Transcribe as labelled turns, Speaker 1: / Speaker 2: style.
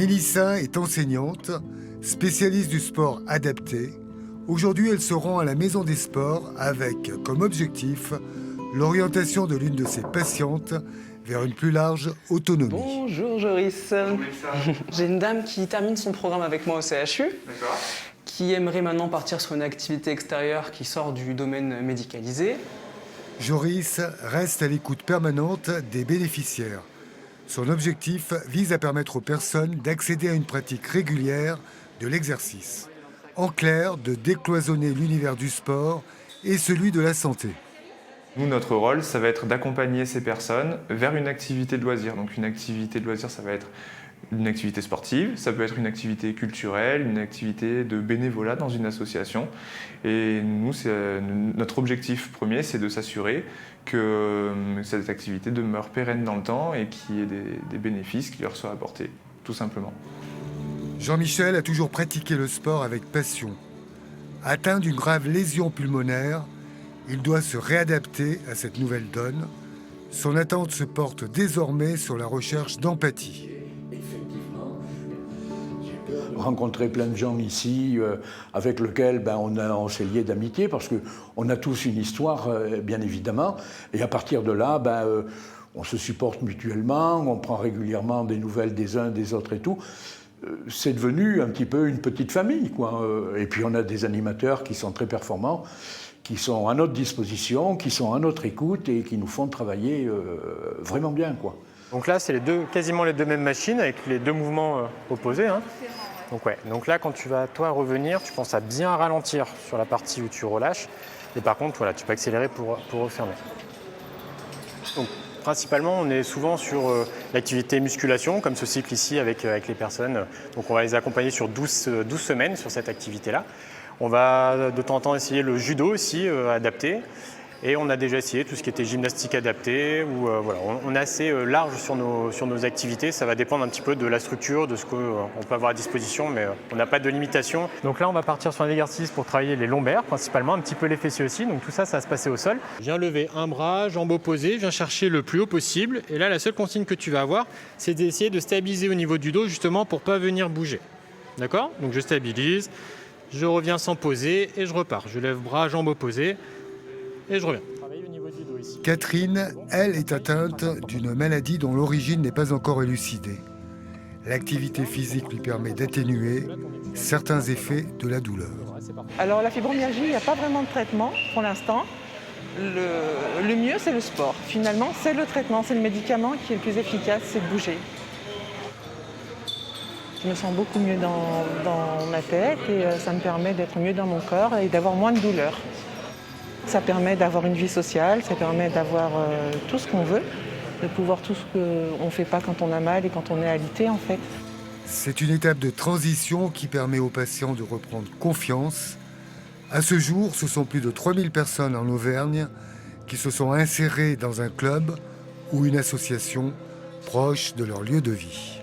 Speaker 1: Mélissa est enseignante, spécialiste du sport adapté. Aujourd'hui, elle se rend à la Maison des Sports avec comme objectif l'orientation de l'une de ses patientes vers une plus large autonomie.
Speaker 2: Bonjour Joris. J'ai une dame qui termine son programme avec moi au CHU, qui aimerait maintenant partir sur une activité extérieure qui sort du domaine médicalisé.
Speaker 1: Joris reste à l'écoute permanente des bénéficiaires. Son objectif vise à permettre aux personnes d'accéder à une pratique régulière de l'exercice. En clair, de décloisonner l'univers du sport et celui de la santé.
Speaker 3: Nous, notre rôle, ça va être d'accompagner ces personnes vers une activité de loisir. Donc une activité de loisir, ça va être une activité sportive, ça peut être une activité culturelle, une activité de bénévolat dans une association. Et nous, notre objectif premier, c'est de s'assurer que cette activité demeure pérenne dans le temps et qu'il y ait des bénéfices qui leur soient apportés, tout simplement.
Speaker 1: Jean-Michel a toujours pratiqué le sport avec passion. Atteint d'une grave lésion pulmonaire, il doit se réadapter à cette nouvelle donne. Son attente se porte désormais sur la recherche d'empathie.
Speaker 4: Rencontrer plein de gens ici avec lesquels on s'est liés d'amitié parce qu'on a tous une histoire, bien évidemment. Et à partir de là, on se supporte mutuellement, on prend régulièrement des nouvelles des uns, des autres et tout. C'est devenu un petit peu une petite famille, quoi. Et puis on a des animateurs qui sont très performants, qui sont à notre disposition, qui sont à notre écoute et qui nous font travailler vraiment bien, quoi.
Speaker 5: Donc là, c'est quasiment les deux mêmes machines avec les deux mouvements opposés. Hein. Donc là, quand tu vas toi revenir, tu penses à bien ralentir sur la partie où tu relâches. Et par contre, voilà, tu peux accélérer pour refermer. Donc, principalement, on est souvent sur l'activité musculation, comme ce cycle ici avec les personnes. Donc on va les accompagner sur 12 semaines sur cette activité-là. On va de temps en temps essayer le judo aussi, adapté. Et on a déjà essayé tout ce qui était gymnastique adaptée. Voilà, on est assez large sur nos activités. Ça va dépendre un petit peu de la structure, de ce qu'on peut avoir à disposition, mais on n'a pas de limitation. Donc là, on va partir sur un exercice pour travailler les lombaires, principalement, un petit peu les fessiers aussi. Donc tout ça, ça va se passer au sol. Je viens lever un bras, jambe opposée, je viens chercher le plus haut possible. Et là, la seule consigne que tu vas avoir, c'est d'essayer de stabiliser au niveau du dos, justement, pour ne pas venir bouger. D'accord ? Donc je stabilise, je reviens sans poser et je repars. Je lève bras, jambe opposée. Et je reviens.
Speaker 1: Catherine, elle, est atteinte d'une maladie dont l'origine n'est pas encore élucidée. L'activité physique lui permet d'atténuer certains effets de la douleur.
Speaker 6: Alors la fibromyalgie, il n'y a pas vraiment de traitement pour l'instant. Le mieux, c'est le sport. Finalement, c'est le traitement, c'est le médicament qui est le plus efficace, c'est de bouger. Je me sens beaucoup mieux dans ma tête et ça me permet d'être mieux dans mon corps et d'avoir moins de douleur. Ça permet d'avoir une vie sociale, ça permet d'avoir tout ce qu'on veut, de pouvoir tout ce qu'on ne fait pas quand on a mal et quand on est alité en fait.
Speaker 1: C'est une étape de transition qui permet aux patients de reprendre confiance. À ce jour, ce sont plus de 3000 personnes en Auvergne qui se sont insérées dans un club ou une association proche de leur lieu de vie.